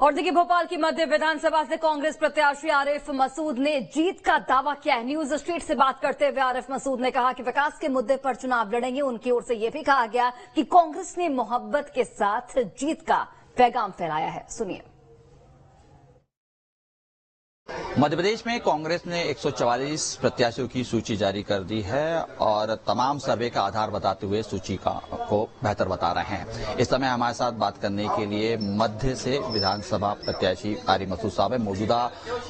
और देखिए, भोपाल की मध्य विधानसभा से कांग्रेस प्रत्याशी आरिफ मसूद ने जीत का दावा किया है। न्यूज स्ट्रीट से बात करते हुए आरिफ मसूद ने कहा कि विकास के मुद्दे पर चुनाव लड़ेंगे। उनकी ओर से यह भी कहा गया कि कांग्रेस ने मोहब्बत के साथ जीत का पैगाम फैलाया है। सुनिए। मध्य प्रदेश में कांग्रेस ने 144 प्रत्याशियों की सूची जारी कर दी है और तमाम सर्वे का आधार बताते हुए सूची को बेहतर बता रहे हैं। इस समय हमारे साथ बात करने के लिए मध्य से विधानसभा प्रत्याशी आरिफ मसूद साहब है। मौजूदा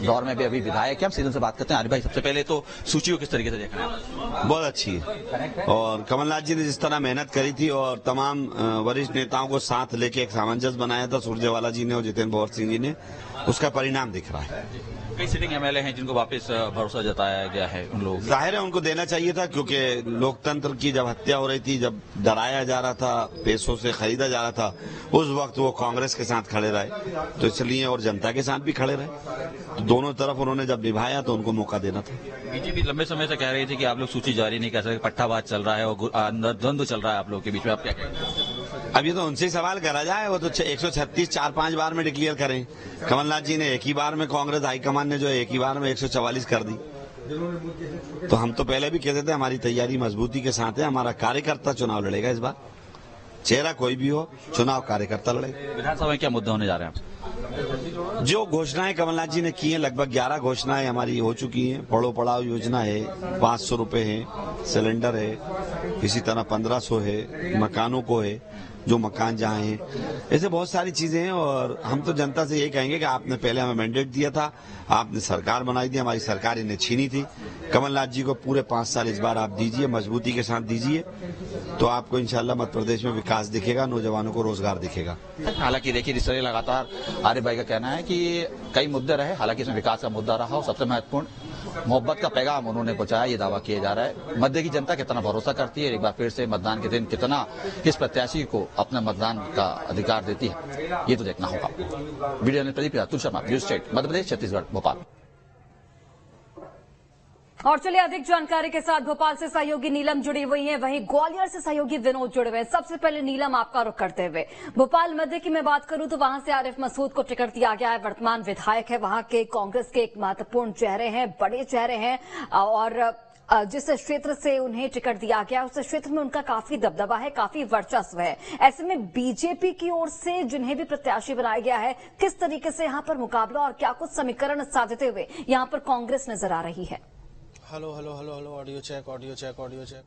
दौर में भी अभी विधायक है। हम सीधे से बात करते हैं। आरिफ भाई, सबसे पहले तो सूची को किस तरीके से देखना है? बहुत अच्छी है और कमलनाथ जी ने जिस तरह मेहनत करी थी और तमाम वरिष्ठ नेताओं को साथ लेके एक सामंजस्य बनाया था सुरजेवाला जी ने और जितेंद्र भगत सिंह जी ने, उसका परिणाम दिख रहा है। कई सिटिंग एमएलए हैं जिनको वापस भरोसा जताया गया है। उन लोग जाहिर है उनको देना चाहिए था, क्योंकि लोकतंत्र की जब हत्या हो रही थी, जब डराया जा रहा था, पैसों से खरीदा जा रहा था, उस वक्त वो कांग्रेस के साथ खड़े रहे, तो इसलिए और जनता के साथ भी खड़े रहे, तो दोनों तरफ उन्होंने जब निभाया तो उनको मौका देना था। बीजेपी लंबे समय से कह रही थी कि आप लोग सूची जारी नहीं कर सकते, पट्टाबाज चल रहा है और अंदर द्वंद्व चल रहा है आप लोग के बीच में। आप क्या कहते हैं? अब ये तो उनसे सवाल करा जाए, वो तो 136 4-5 बार में डिक्लेयर करें। कमलनाथ जी ने एक ही बार में, कांग्रेस हाईकमान ने जो एक ही बार में 144 कर दी। तो हम तो पहले भी कहते थे हमारी तैयारी मजबूती के साथ है। हमारा कार्यकर्ता चुनाव लड़ेगा इस बार, चेहरा कोई भी हो, चुनाव कार्यकर्ता लड़ेगा। विधानसभा में क्या मुद्दे होने जा रहे हैं? जो घोषणाएं कमलनाथ जी ने की हैं, लगभग 11 घोषणाएं हमारी हो चुकी हैं। पढ़ो पढ़ाओ योजना है, 500 रुपए है, सिलेंडर है, इसी तरह 1500 है, मकानों को है, जो मकान जहाँ हैं, ऐसे बहुत सारी चीजें हैं। और हम तो जनता से यही कहेंगे कि आपने पहले हमें मैंडेट दिया था, आपने सरकार बनाई थी, हमारी सरकार इन्हें छीनी थी। कमलनाथ जी को पूरे 5 साल इस बार आप दीजिए, मजबूती के साथ दीजिए, तो आपको इंशाल्लाह मध्य प्रदेश में विकास दिखेगा, नौजवानों को रोजगार दिखेगा। हालांकि देखिए, इस तरह लगातार आरिफ भाई का कहना है कि कई मुद्दे रहे, हालांकि इसमें विकास का मुद्दा रहा और सबसे महत्वपूर्ण मोहब्बत का पैगाम उन्होंने पहुंचाया, ये दावा किया जा रहा है। मध्य की जनता कितना भरोसा करती है, एक बार फिर से मतदान के दिन कितना किस प्रत्याशी को अपना मतदान का अधिकार देती है, ये तो देखना होगा। वीडियो में प्रदीप रातुल शर्मा, न्यूज स्टेट, मध्य प्रदेश, छत्तीसगढ़, भोपाल। और चलिए, अधिक जानकारी के साथ भोपाल से सहयोगी नीलम जुड़ी हुई हैं, वहीं ग्वालियर से सहयोगी विनोद जुड़े हुए हैं। सबसे पहले नीलम, आपका रुख करते हुए भोपाल मध्य की मैं बात करूं तो वहां से आरिफ मसूद को टिकट दिया गया है। वर्तमान विधायक है, वहां के कांग्रेस के एक महत्वपूर्ण चेहरे हैं, बड़े चेहरे हैं, और जिस क्षेत्र से उन्हें टिकट दिया गया उस क्षेत्र में उनका काफी दबदबा है, काफी वर्चस्व है। ऐसे में बीजेपी की ओर से जिन्हें भी प्रत्याशी बनाया गया है, किस तरीके से यहां पर मुकाबला और क्या कुछ समीकरण साधते हुए यहां पर कांग्रेस नजर आ रही है? Hello hello hello hello, audio check audio check audio check.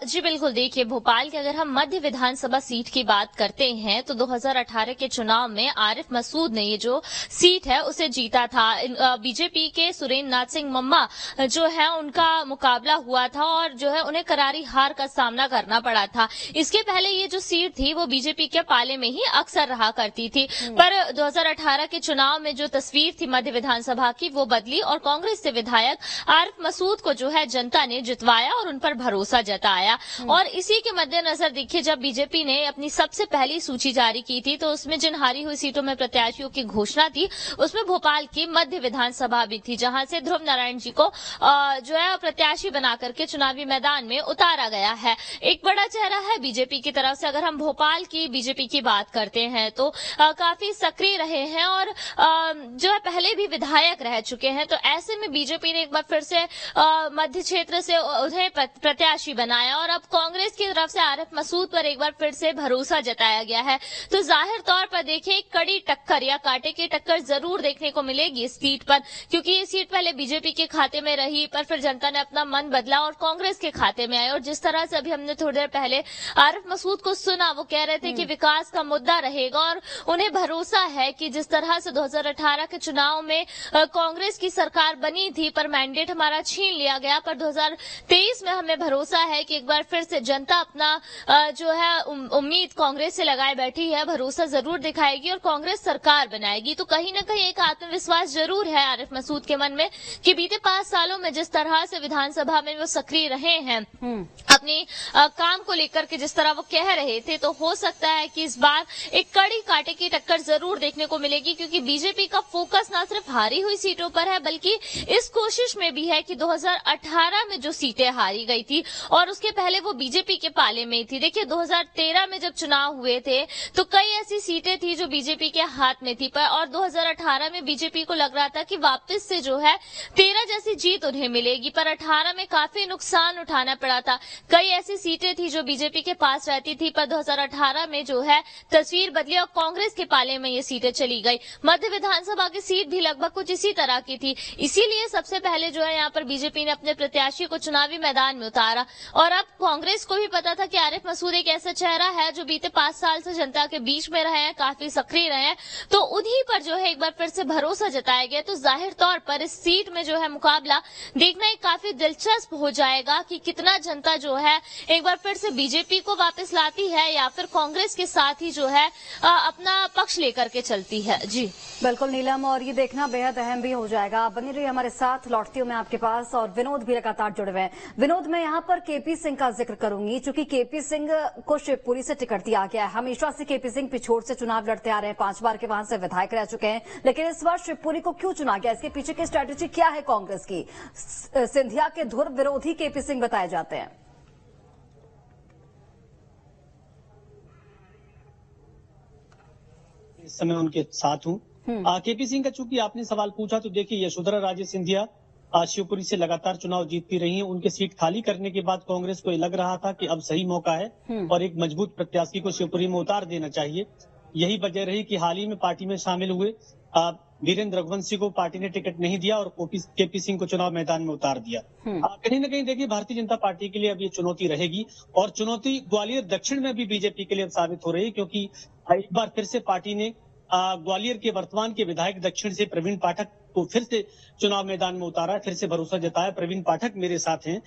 जी बिल्कुल, देखिए भोपाल के अगर हम मध्य विधानसभा सीट की बात करते हैं तो 2018 के चुनाव में आरिफ मसूद ने ये जो सीट है उसे जीता था। बीजेपी के सुरेंद्र नाथ सिंह मम्मा जो है उनका मुकाबला हुआ था और जो है उन्हें करारी हार का सामना करना पड़ा था। इसके पहले ये जो सीट थी वो बीजेपी के पाले में ही अक्सर रहा करती थी, पर 2018 के चुनाव में जो तस्वीर थी मध्य विधानसभा की वो बदली और कांग्रेस से विधायक आरिफ मसूद को जो है जनता ने जितवाया और उन पर भरोसा जताया। और इसी के मद्देनजर देखिए, जब बीजेपी ने अपनी सबसे पहली सूची जारी की थी तो उसमें जिन हारी हुई सीटों में प्रत्याशियों की घोषणा थी उसमें भोपाल की मध्य विधानसभा भी थी, जहां से ध्रुव नारायण जी को जो है प्रत्याशी बना करके चुनावी मैदान में उतारा गया है। एक बड़ा चेहरा है बीजेपी की तरफ से। अगर हम भोपाल की बीजेपी की बात करते हैं तो काफी सक्रिय रहे हैं और जो है पहले भी विधायक रह चुके हैं, तो ऐसे में बीजेपी ने एक बार फिर से मध्य क्षेत्र से उन्हें प्रत्याशी बनाया और अब कांग्रेस की तरफ से आरिफ मसूद पर एक बार फिर से भरोसा जताया गया है। तो जाहिर तौर पर देखिए कड़ी टक्कर या कांटे की टक्कर जरूर देखने को मिलेगी इस सीट पर, क्योंकि ये सीट पहले बीजेपी के खाते में रही पर फिर जनता ने अपना मन बदला और कांग्रेस के खाते में आई। और जिस तरह से अभी हमने थोड़ी देर पहले आरिफ मसूद को सुना, वो कह रहे थे कि विकास का मुद्दा रहेगा और उन्हें भरोसा है कि जिस तरह से 2018 के चुनाव में कांग्रेस की सरकार बनी थी पर मैंडेट हमारा छीन लिया गया, पर 2023 में हमें भरोसा है कि एक बार फिर से जनता अपना जो है उम्मीद कांग्रेस से लगाए बैठी है, भरोसा जरूर दिखाएगी और कांग्रेस सरकार बनाएगी। तो कहीं न कहीं एक आत्मविश्वास जरूर है आरिफ मसूद के मन में कि बीते 5 सालों में जिस तरह से विधानसभा में वो सक्रिय रहे हैं, अपने काम को लेकर के जिस तरह वो कह रहे थे, तो हो सकता है कि इस बार एक कड़ी कांटे की टक्कर जरूर देखने को मिलेगी, क्योंकि बीजेपी का फोकस न सिर्फ हारी हुई सीटों पर है बल्कि इस कोशिश में भी है कि 2018 में जो सीटें हारी गई थी और उसके पहले वो बीजेपी के पाले में थी। देखिए 2013 में जब चुनाव हुए थे तो कई ऐसी सीटें थी जो बीजेपी के हाथ में थी, पर और 2018 में बीजेपी को लग रहा था कि वापस से जो है 13 जैसी जीत उन्हें मिलेगी, पर 18 में काफी नुकसान उठाना पड़ा था। कई ऐसी सीटें थी जो बीजेपी के पास रहती थी, पर 2018 में जो है तस्वीर बदली और कांग्रेस के पाले में ये सीटें चली गई। मध्य विधानसभा की सीट भी लगभग कुछ इसी तरह की थी, इसीलिए सबसे पहले जो है यहाँ पर बीजेपी ने अपने प्रत्याशी को चुनावी मैदान में उतारा। और अब कांग्रेस को भी पता था कि आरिफ मसूद एक ऐसा चेहरा है जो बीते 5 साल से जनता के बीच में रहे हैं, काफी सक्रिय रहे हैं, तो उन्हीं पर जो है एक बार फिर से भरोसा जताया गया। तो जाहिर तौर पर इस सीट में जो है मुकाबला देखना एक काफी दिलचस्प हो जाएगा कि कितना जनता जो है एक बार फिर से बीजेपी को वापस लाती है या फिर कांग्रेस के साथ ही जो है अपना पक्ष लेकर के चलती है। जी बिल्कुल नीलम, और ये देखना बेहद अहम भी हो जाएगा। बनी रही हमारे साथ, लौटती हूं मैं आपके पास, और विनोद भी लगातार जुड़े हुए हैं। विनोद, मैं यहाँ पर केपी सिंह का जिक्र करूंगी, क्योंकि केपी सिंह को शिवपुरी से टिकट दिया गया है। हमेशा से केपी सिंह पिछोड़ से चुनाव लड़ते आ रहे हैं, 5 बार के वहां से विधायक रह चुके हैं, लेकिन इस बार शिवपुरी को क्यों चुना गया? इसके पीछे की स्ट्रैटेजी क्या है कांग्रेस की? सिंधिया के धुर विरोधी केपी सिंह बताए जाते हैं। इस समय उनके साथ हूं। केपी सिंह का चूंकि आपने सवाल पूछा, तो देखिए यशोधरा राजे सिंधिया शिवपुरी से लगातार चुनाव जीतती रही हैं। उनके सीट खाली करने के बाद कांग्रेस को लग रहा था कि अब सही मौका है और एक मजबूत प्रत्याशी को शिवपुरी में उतार देना चाहिए। यही वजह रही कि हाल ही में पार्टी में शामिल हुए वीरेंद्र रघुवंशी को पार्टी ने टिकट नहीं दिया और केपी सिंह को चुनाव मैदान में उतार दिया। कहीं न कहीं देखिए भारतीय जनता पार्टी के लिए अब ये चुनौती रहेगी, और चुनौती ग्वालियर दक्षिण में भी बीजेपी के लिए साबित हो रही है, क्योंकि एक बार फिर से पार्टी ने ग्वालियर के वर्तमान के विधायक दक्षिण से प्रवीण पाठक को फिर से चुनाव मैदान में उतारा, फिर से भरोसा जताया। प्रवीण पाठक मेरे साथ हैं।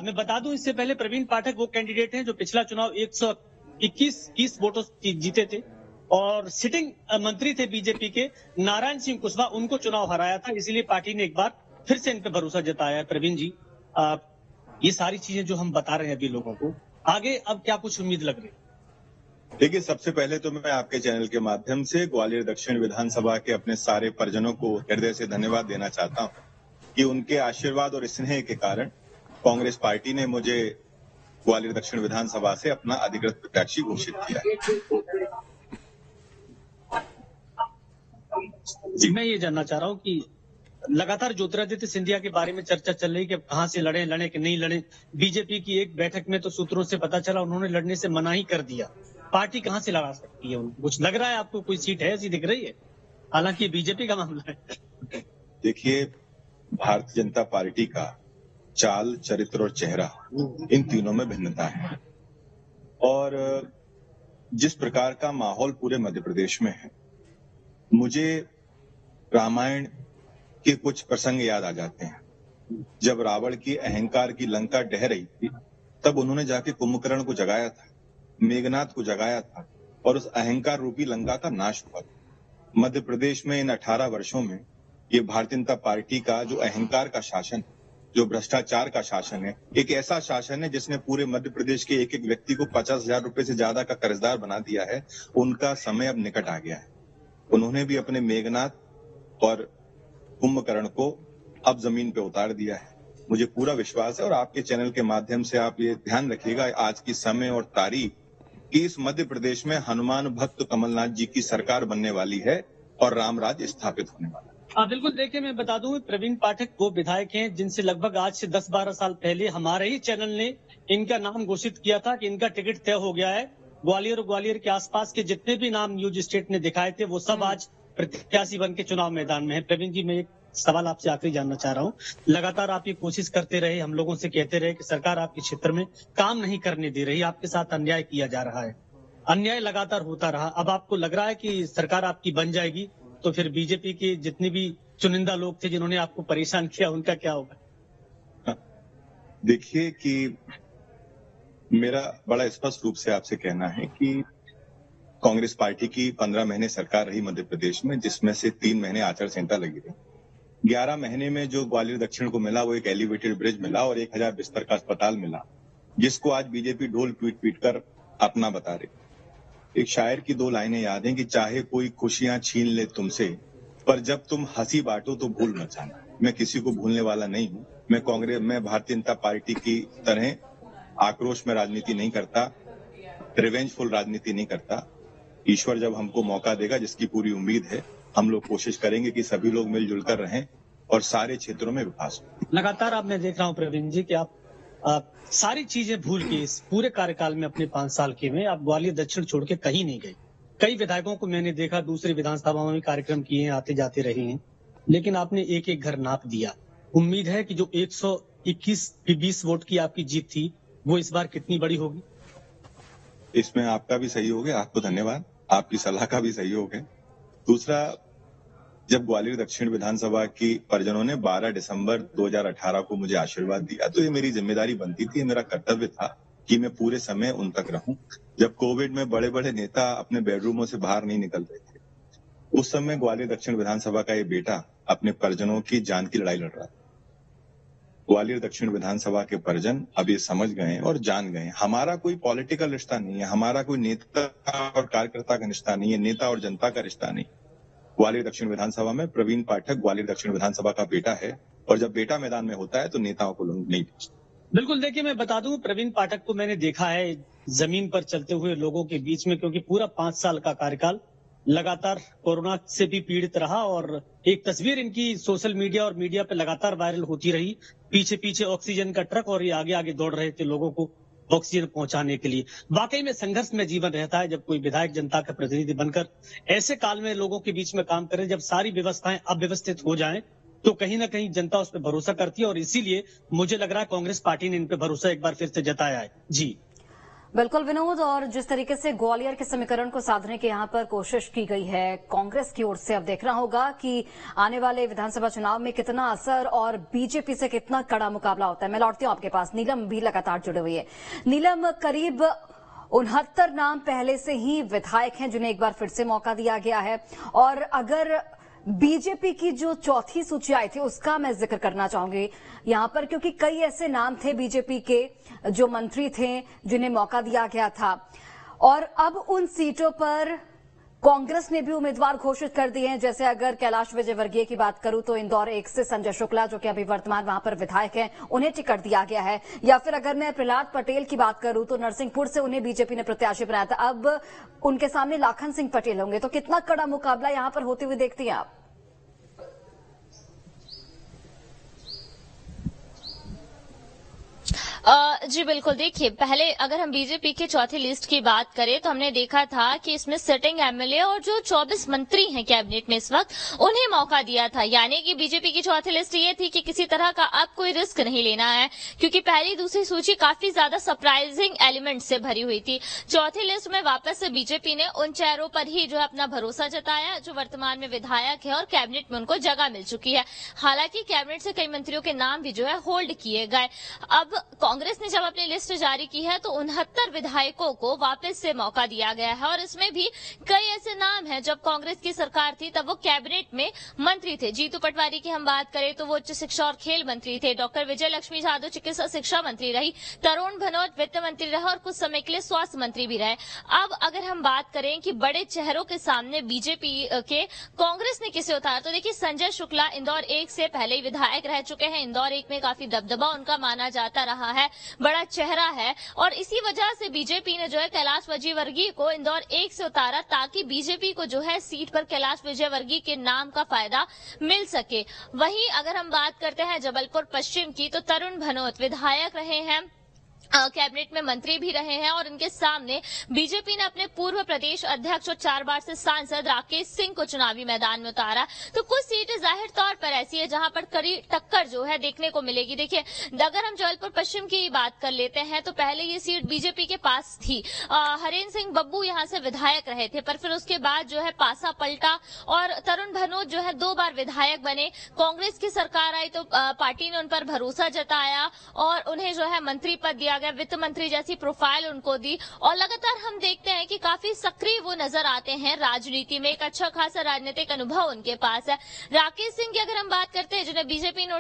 मैं बता दूं इससे पहले, प्रवीण पाठक वो कैंडिडेट हैं जो पिछला चुनाव 121 वोटों से जीते थे और सिटिंग मंत्री थे बीजेपी के नारायण सिंह कुशवाहा, उनको चुनाव हराया था। इसीलिए पार्टी ने एक बार फिर से इन पर भरोसा जताया है। प्रवीण जी, ये सारी चीजें जो हम बता रहे हैं अभी लोगों को, आगे अब क्या कुछ उम्मीद लग रही है? देखिए, सबसे पहले तो मैं आपके चैनल के माध्यम से ग्वालियर दक्षिण विधानसभा के अपने सारे परिजनों को हृदय से धन्यवाद देना चाहता हूं कि उनके आशीर्वाद और स्नेह के कारण कांग्रेस पार्टी ने मुझे ग्वालियर दक्षिण विधानसभा से अपना अधिकृत प्रत्याशी घोषित किया है। जी, मैं ये जानना चाह रहा हूँ कि लगातार ज्योतिरादित्य सिंधिया के बारे में चर्चा चल रही कि कहां से लड़े कि नहीं लड़े। बीजेपी की एक बैठक में तो सूत्रों से पता चला उन्होंने लड़ने से मना ही कर दिया। पार्टी कहां से लड़ा सकती है उनको? कुछ लग रहा है आपको? कोई सीट है ऐसी दिख रही है? हालांकि बीजेपी का मामला है। देखिए, भारतीय जनता पार्टी का चाल, चरित्र और चेहरा, इन तीनों में भिन्नता है, और जिस प्रकार का माहौल पूरे मध्य प्रदेश में है, मुझे रामायण के कुछ प्रसंग याद आ जाते हैं। जब रावण की अहंकार की लंका ढह रही थी, तब उन्होंने जाके कुंभकर्ण को जगाया था, मेघनाथ को जगाया था, और उस अहंकार रूपी लंका का नाश हुआ। मध्य प्रदेश में इन 18 वर्षों में ये भारतीय जनता पार्टी का जो अहंकार का शासन, जो भ्रष्टाचार का शासन है, एक ऐसा शासन है जिसने पूरे मध्य प्रदेश के एक एक व्यक्ति को 50,000 रुपए से ज्यादा का कर्जदार बना दिया है। उनका समय अब निकट आ गया है। उन्होंने भी अपने मेघनाथ और कुंभकर्ण को अब जमीन पे उतार दिया है। मुझे पूरा विश्वास है, और आपके चैनल के माध्यम से आप ये ध्यान रखिएगा आज की समय और तारीख कि इस मध्य प्रदेश में हनुमान भक्त कमलनाथ जी की सरकार बनने वाली है और राम राज्य स्थापित होने वाला है। बिल्कुल, देखिए मैं बता दूं, प्रवीण पाठक वो विधायक हैं जिनसे लगभग आज से 10-12 साल पहले हमारे ही चैनल ने इनका नाम घोषित किया था कि इनका टिकट तय हो गया है। ग्वालियर और ग्वालियर के आसपास के जितने भी नाम न्यूज स्टेट ने दिखाए थे, वो सब आज प्रत्याशी बन के चुनाव मैदान में है। प्रवीण जी, मैं एक सवाल आपसे आखिरी जानना चाह रहा हूँ। लगातार आप ये कोशिश करते रहे, हम लोगों से कहते रहे कि सरकार आपके क्षेत्र में काम नहीं करने दे रही, आपके साथ अन्याय किया जा रहा है। अन्याय लगातार होता रहा। अब आपको लग रहा है कि सरकार आपकी बन जाएगी, तो फिर बीजेपी के जितने भी चुनिंदा लोग थे जिन्होंने आपको परेशान किया, उनका क्या होगा? देखिए कि मेरा बड़ा स्पष्ट रूप से आपसे कहना है कि कांग्रेस पार्टी की 15 महीने सरकार रही मध्य प्रदेश में, जिसमें से 3 महीने आचार संहिता लगी रही। 11 महीने में जो ग्वालियर दक्षिण को मिला वो एक एलिवेटेड ब्रिज मिला और 1000 बिस्तर का अस्पताल मिला, जिसको आज बीजेपी ढोल पीट पीट कर अपना बता रही। एक शायर की 2 लाइनें याद हैं कि चाहे कोई खुशियां छीन ले तुमसे, पर जब तुम हंसी बांटो तो भूल मत जाना। मैं किसी को भूलने वाला नहीं हूं। मैं भारतीय जनता पार्टी की तरह आक्रोश में राजनीति नहीं करता, रिवेंजफुल राजनीति नहीं करता। ईश्वर जब हमको मौका देगा, जिसकी पूरी उम्मीद है, हम लोग कोशिश करेंगे कि सभी लोग मिलजुल कर रहें और सारे क्षेत्रों में विकास हो। लगातार आप मैं देख रहा हूँ प्रवीण जी कि आप सारी चीजें भूल के इस पूरे कार्यकाल में अपने 5 साल के में आप ग्वालियर दक्षिण छोड़ के कहीं नहीं गए। कई विधायकों को मैंने देखा, दूसरी विधानसभाओं में कार्यक्रम किए हैं, आते जाते रहे हैं, लेकिन आपने एक एक घर नाप दिया। उम्मीद है कि जो 121 वोट की आपकी जीत थी वो इस बार कितनी बड़ी होगी? इसमें आपका भी सहयोग है, आपको धन्यवाद। आपकी सलाह का भी सहयोग है। दूसरा, जब ग्वालियर दक्षिण विधानसभा की परिजनों ने 12 दिसंबर 2018 को मुझे आशीर्वाद दिया, तो ये मेरी जिम्मेदारी बनती थी, मेरा कर्तव्य था कि मैं पूरे समय उन तक रहूं। जब कोविड में बड़े बड़े नेता अपने बेडरूमों से बाहर नहीं निकल रहे थे, उस समय ग्वालियर दक्षिण विधानसभा का ये बेटा अपने परिजनों की जान की लड़ाई लड़ रहा था। ग्वालियर दक्षिण विधानसभा के परिजन अब ये समझ गए और जान गए, हमारा कोई पॉलिटिकल रिश्ता नहीं है, हमारा कोई नेता और कार्यकर्ता का रिश्ता नहीं है, नेता और जनता का रिश्ता नहीं। ग्वालियर दक्षिण विधानसभा में प्रवीण पाठक ग्वालियर दक्षिण विधानसभा का बेटा है, और जब बेटा मैदान में होता है तो नेताओं को लोग नहीं पूछते। बिल्कुल, देखिए मैं बता दूं, प्रवीण पाठक को मैंने देखा है जमीन पर चलते हुए लोगों के बीच में, क्योंकि पूरा 5 साल का कार्यकाल लगातार कोरोना से भी पीड़ित रहा और एक तस्वीर इनकी सोशल मीडिया और मीडिया पे लगातार वायरल होती रही। पीछे पीछे ऑक्सीजन का ट्रक और ये आगे आगे दौड़ रहे थे लोगों को ऑक्सीजन पहुंचाने के लिए। वाकई में संघर्ष में जीवन रहता है जब कोई विधायक जनता का प्रतिनिधि बनकर ऐसे काल में लोगों के बीच में काम करे, जब सारी व्यवस्थाएं अव्यवस्थित हो जाएं, तो कहीं ना कहीं जनता उस पर भरोसा करती है। और इसीलिए मुझे लग रहा है कांग्रेस पार्टी ने इन पे भरोसा एक बार फिर से जताया है। जी बिल्कुल विनोद, और जिस तरीके से ग्वालियर के समीकरण को साधने की यहां पर कोशिश की गई है कांग्रेस की ओर से, अब देखना होगा कि आने वाले विधानसभा चुनाव में कितना असर और बीजेपी से कितना कड़ा मुकाबला होता है। मैं लौटती हूं आपके पास, नीलम भी लगातार जुड़े हुई है। नीलम, करीब 69 नाम पहले से ही विधायक हैं जिन्हें एक बार फिर से मौका दिया गया है, और अगर बीजेपी की जो चौथी सूची आई थी उसका मैं जिक्र करना चाहूंगी यहां पर, क्योंकि कई ऐसे नाम थे बीजेपी के जो मंत्री थे जिन्हें मौका दिया गया था, और अब उन सीटों पर कांग्रेस ने भी उम्मीदवार घोषित कर दिए हैं। जैसे अगर कैलाश विजयवर्गीय की बात करूं तो इंदौर 1 से संजय शुक्ला, जो कि अभी वर्तमान वहां पर विधायक हैं, उन्हें टिकट दिया गया है। या फिर अगर मैं प्रहलाद पटेल की बात करूं तो नरसिंहपुर से उन्हें बीजेपी ने प्रत्याशी बनाया था, अब उनके सामने लाखन सिंह पटेल होंगे। तो कितना कड़ा मुकाबला यहां पर होते हुए देखती हैं आप? जी बिल्कुल, देखिए पहले अगर हम बीजेपी के चौथी लिस्ट की बात करें तो हमने देखा था कि इसमें सिटिंग एमएलए और जो 24 मंत्री हैं कैबिनेट में इस वक्त, उन्हें मौका दिया था। यानी कि बीजेपी की चौथी लिस्ट ये थी कि किसी तरह का अब कोई रिस्क नहीं लेना है, क्योंकि पहली दूसरी सूची काफी ज्यादा सरप्राइजिंग एलिमेंट से भरी हुई थी। चौथी लिस्ट में वापस से बीजेपी ने उन चेहरों पर ही जो है अपना भरोसा जताया जो वर्तमान में विधायक है और कैबिनेट में उनको जगह मिल चुकी है। हालांकि कैबिनेट से कई मंत्रियों के नाम भी जो है होल्ड किए गए। अब कांग्रेस ने जब अपनी लिस्ट जारी की है तो 69 विधायकों को वापस से मौका दिया गया है, और इसमें भी कई ऐसे नाम हैं जब कांग्रेस की सरकार थी तब वो कैबिनेट में मंत्री थे। जीतू पटवारी की हम बात करें तो वो उच्च शिक्षा और खेल मंत्री थे। डॉक्टर विजय लक्ष्मी यादव चिकित्सा शिक्षा मंत्री रही। तरुण भनोट वित्त मंत्री रहा और कुछ समय के लिए स्वास्थ्य मंत्री भी रहे। अब अगर हम बात करें कि बड़े चेहरों के सामने बीजेपी के कांग्रेस ने किसे उतारा, तो देखिए संजय शुक्ला इंदौर 1 से पहले ही विधायक रह चुके हैं। इंदौर 1 में काफी दबदबा उनका माना जाता रहा है, बड़ा चेहरा है, और इसी वजह से बीजेपी ने जो है कैलाश विजयवर्गीय को इंदौर 1 से उतारा ताकि बीजेपी को जो है सीट पर कैलाश विजयवर्गीय के नाम का फायदा मिल सके। वहीं अगर हम बात करते हैं जबलपुर पश्चिम की, तो तरुण भनोट विधायक रहे हैं, कैबिनेट में मंत्री भी रहे हैं, और इनके सामने बीजेपी ने अपने पूर्व प्रदेश अध्यक्ष और 4 बार से सांसद राकेश सिंह को चुनावी मैदान में उतारा। तो कुछ सीटें जाहिर तौर पर ऐसी है जहां पर कड़ी टक्कर जो है देखने को मिलेगी। देखिए अगर हम जबलपुर पश्चिम की बात कर लेते हैं तो पहले ये सीट बीजेपी के पास थी। हरेंद्र सिंह बब्बू यहां से विधायक रहे थे, पर फिर उसके बाद जो है पासा पलटा और तरुण भनोट जो है 2 बार विधायक बने। कांग्रेस की सरकार आई तो पार्टी ने उन पर भरोसा जताया और उन्हें जो है मंत्री पद दिया, वित्त मंत्री जैसी प्रोफाइल उनको दी, और लगातार हम देखते हैं कि काफी सक्रिय वो नजर आते हैं राजनीति में। एक अच्छा खासा राजनीतिक अनुभव उनके पास है। राकेश सिंह की अगर हम बात करते हैं जिन्हें बीजेपी ने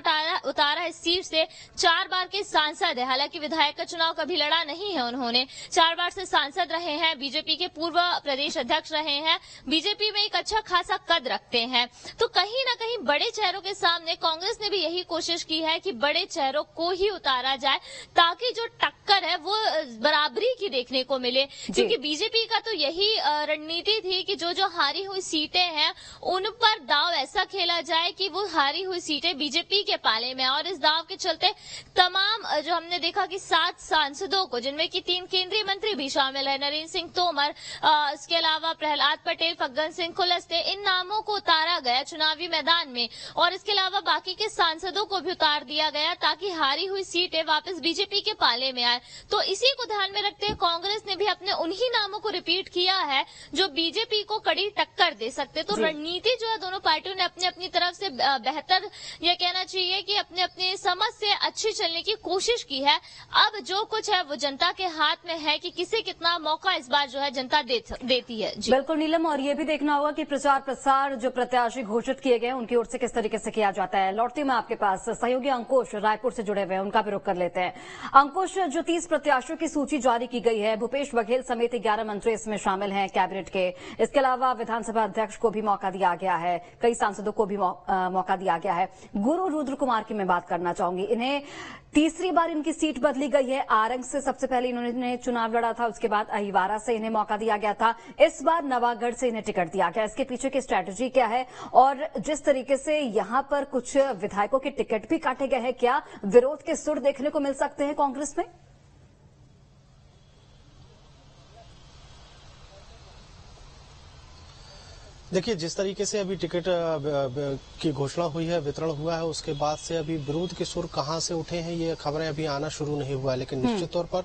उतारा इस सीट से, 4 बार के सांसद है, हालांकि विधायक का चुनाव कभी लड़ा नहीं है उन्होंने, 4 बार से सांसद रहे हैं, बीजेपी के पूर्व प्रदेश अध्यक्ष रहे हैं, बीजेपी में एक अच्छा खासा कद रखते हैं। तो कहीं ना कहीं बड़े चेहरों के सामने कांग्रेस ने भी यही कोशिश की है कि बड़े चेहरों को ही उतारा जाए ताकि जो टक्कर है वो बराबरी की देखने को मिले, क्योंकि बीजेपी का तो यही रणनीति थी कि जो हारी हुई सीटें हैं उन पर दाव ऐसा खेला जाए कि वो हारी हुई सीटें बीजेपी के पाले में, और इस दाव के चलते तमाम जो हमने देखा कि 7 सांसदों को, जिनमें कि 3 केंद्रीय मंत्री भी शामिल है, नरेंद्र सिंह तोमर, इसके अलावा प्रहलाद पटेल, फग्गन सिंह कुलस्ते, इन नामों को उतारा गया चुनावी मैदान में, और इसके अलावा बाकी के सांसदों को भी उतार दिया गया ताकि हारी हुई सीटें वापस बीजेपी के पाले में आए। तो इसी को ध्यान में रखते हुए कांग्रेस ने भी अपने उन्हीं नामों को रिपीट किया है जो बीजेपी को कड़ी टक्कर दे सकते। तो रणनीति जो है दोनों पार्टियों ने अपनी अपनी तरफ से बेहतर, यह कहना चाहिए कि अपने अपने समझ से अच्छी चलने की कोशिश की है। अब जो कुछ है वो जनता के हाथ में है कि किसे कितना मौका इस बार जो है जनता देती है। जी बिल्कुल नीलम, और ये भी देखना होगा कि प्रचार प्रसार जो प्रत्याशी घोषित किए गए उनकी ओर से किस तरीके से किया जाता है। लौटती मैं आपके पास सहयोगी अंकुश रायपुर से जुड़े हुए हैं, उनका भी रुख कर लेते हैं। अंकुश, जो 30 प्रत्याशियों की सूची जारी की गई है, भूपेश बघेल समेत 11 मंत्री इसमें शामिल हैं कैबिनेट के। इसके अलावा विधानसभा अध्यक्ष को भी मौका दिया गया है, कई सांसदों को भी मौका दिया गया है। गुरु रुद्र कुमार की मैं बात करना चाहूंगी। इन्हें तीसरी बार इनकी सीट बदली गई है। आरंग से सबसे पहले इन्होंने चुनाव लड़ा था, उसके बाद अहिवारा से इन्हें मौका दिया गया था, इस बार नवागढ़ से इन्हें टिकट दिया गया। इसके पीछे की स्ट्रैटेजी क्या है, और जिस तरीके से यहां पर कुछ विधायकों के टिकट भी काटे गए हैं, क्या विरोध के सुर देखने को मिल सकते हैं कांग्रेस में? देखिए, जिस तरीके से अभी टिकट की घोषणा हुई है, वितरण हुआ है, उसके बाद से अभी विरोध के सुर कहां से उठे हैं ये खबरें अभी आना शुरू नहीं हुआ है, लेकिन निश्चित तौर पर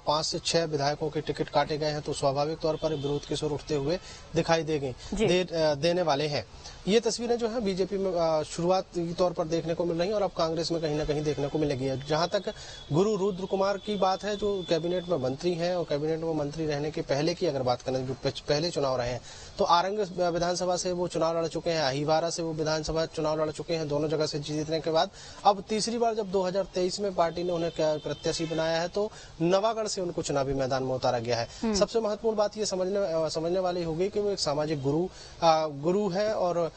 5 से 6 विधायकों के टिकट काटे गए हैं, तो स्वाभाविक तौर पर विरोध के सुर उठते हुए दिखाई देने वाले हैं। ये तस्वीरें जो है बीजेपी में शुरुआती तौर पर देखने को मिल रही हैं और अब कांग्रेस में कहीं ना कहीं देखने को मिलेगी। जहां तक गुरु रुद्र कुमार की बात है, जो कैबिनेट में मंत्री हैं, और कैबिनेट में मंत्री रहने के पहले की अगर बात करें, जो पहले चुनाव रहे हैं, तो आरंग विधानसभा से वो चुनाव लड़ चुके हैं, अहिवारा से वो विधानसभा चुनाव लड़ चुके हैं। दोनों जगह से जीतने के बाद अब तीसरी बार जब 2023 में पार्टी ने उन्हें प्रत्याशी बनाया है, तो नवागढ़ से उनको चुनावी मैदान में उतारा गया है। सबसे महत्वपूर्ण बात ये समझने वाली होगी कि वो एक सामाजिक गुरु है, और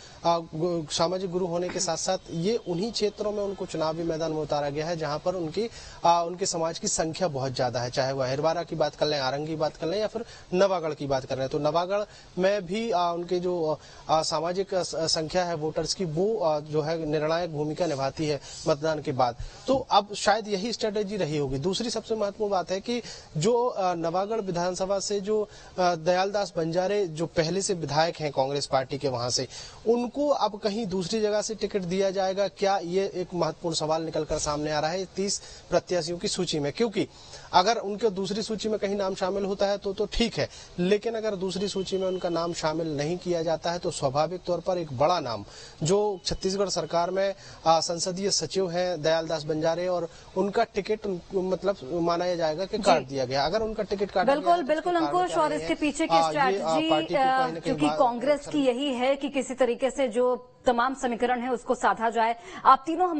सामाजिक गुरु होने के साथ साथ ये उन्हीं क्षेत्रों में उनको चुनावी मैदान में उतारा गया है जहां पर उनके समाज की संख्या बहुत ज्यादा है। चाहे वह अहिवारा की बात कर लें, आरंग की बात कर लें, या फिर नवागढ़ की बात कर रहे हैं, तो नवागढ़ में भी उनके जो सामाजिक संख्या है वोटर्स की, वो जो है निर्णायक भूमिका निभाती है मतदान के बाद। तो अब शायद यही स्ट्रेटेजी रही होगी। दूसरी सबसे महत्वपूर्ण बात है कि जो नवागढ़ विधानसभा से जो दयालदास बंजारे जो पहले से विधायक हैं कांग्रेस पार्टी के, वहां से उनको अब कहीं दूसरी जगह से टिकट दिया जाएगा क्या, ये एक महत्वपूर्ण सवाल निकलकर सामने आ रहा है 30 प्रत्याशियों की सूची में। क्योंकि अगर उनके दूसरी सूची में कहीं नाम शामिल होता है तो ठीक है, लेकिन अगर दूसरी सूची में उनका नाम शामिल नहीं किया जाता है तो स्वाभाविक तौर पर एक बड़ा नाम जो छत्तीसगढ़ सरकार में संसदीय सचिव हैं दयालदास बंजारे, और उनका टिकट मतलब माना जाएगा कि काट दिया गया। अगर उनका टिकट काट बिल्कुल अंकुश, और इसके पीछे की स्ट्रैटेजी क्योंकि कांग्रेस की यही है कि किसी तरीके से जो तमाम समीकरण है उसको साधा जाए। आप तीनों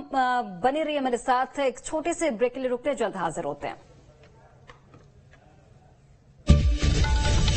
बने रहिए मेरे साथ, एक छोटे से ब्रेक के लिए रुकते हैं, जल्द हाजिर होते हैं।